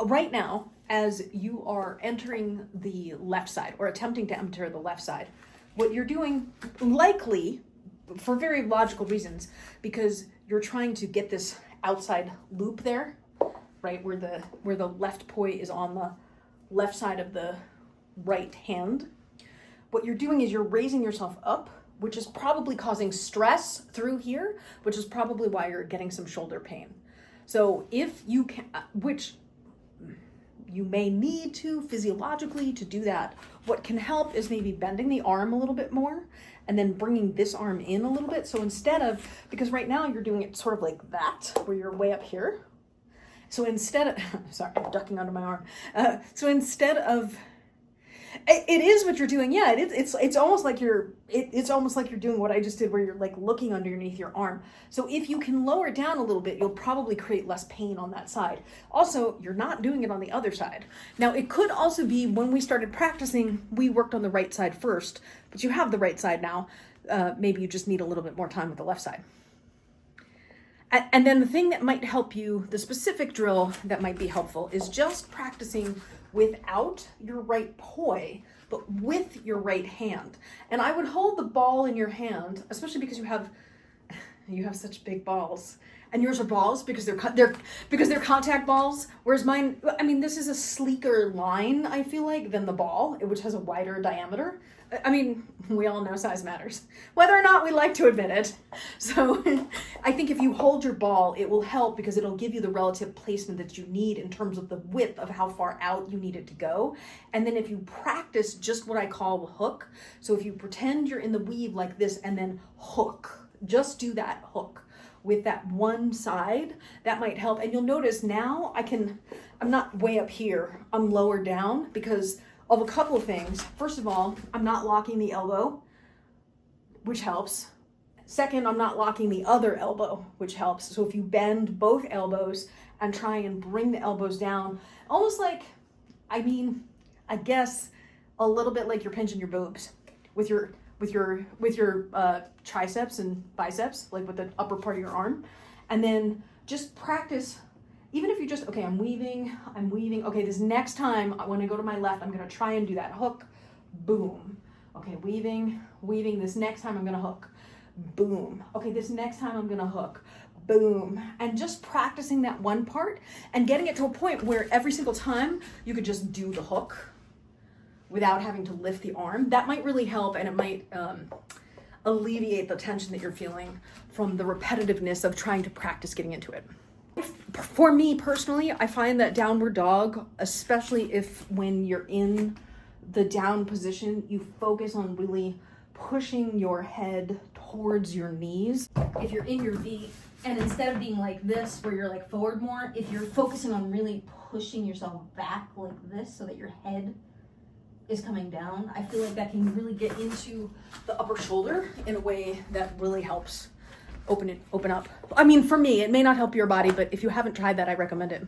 right now, as you are entering the left side or attempting to enter the left side, what you're doing likely for very logical reasons, because you're trying to get this outside loop there, right, where the left poi is on the left side of the right hand. What you're doing is you're raising yourself up, which is probably causing stress through here, which is probably why you're getting some shoulder pain. So if you can, which you may need to physiologically to do that, what can help is maybe bending the arm a little bit more and then bringing this arm in a little bit. So instead of, because right now you're doing it sort of like that, where you're way up here. So instead of, sorry, I'm ducking under my arm. So instead of, it is what you're doing. Yeah, it's almost like it's almost like you're doing what I just did, where you're like looking underneath your arm. So if you can lower it down a little bit, you'll probably create less pain on that side. Also, you're not doing it on the other side. Now, it could also be when we started practicing, we worked on the right side first, but you have the right side now. Maybe you just need a little bit more time with the left side. And then the thing that might help you, the specific drill that might be helpful, is just practicing without your right poi, but with your right hand. And I would hold the ball in your hand, especially because you have such big balls. And yours are balls because they're contact balls, whereas mine, I mean, this is a sleeker line, I feel like, than the ball, which has a wider diameter. I mean, we all know size matters, whether or not we like to admit it. So I think if you hold your ball, it will help because it'll give you the relative placement that you need in terms of the width of how far out you need it to go. And then if you practice just what I call hook, so if you pretend you're in the weave like this and then hook, just do that hook with that one side, that might help. And you'll notice now I'm not way up here, I'm lower down because of a couple of things. First of all, I'm not locking the elbow, which helps. Second, I'm not locking the other elbow, which helps. So if you bend both elbows and try and bring the elbows down, almost like, I guess a little bit like you're pinching your boobs with your triceps and biceps, like with the upper part of your arm. And then just practice. Even if you just, okay, I'm weaving. Okay, this next time when I go to my left, I'm gonna try and do that hook, boom. Okay, weaving. This next time I'm gonna hook, boom. Okay, this next time I'm gonna hook, boom. And just practicing that one part and getting it to a point where every single time you could just do the hook without having to lift the arm. That might really help, and it might alleviate the tension that you're feeling from the repetitiveness of trying to practice getting into it. For me personally, I find that downward dog, especially if when you're in the down position, you focus on really pushing your head towards your knees. If you're in your V, and instead of being like this, where you're like forward more, if you're focusing on really pushing yourself back like this so that your head is coming down, I feel like that can really get into the upper shoulder in a way that really helps open up. I mean, for me, it may not help your body, but if you haven't tried that, I recommend it.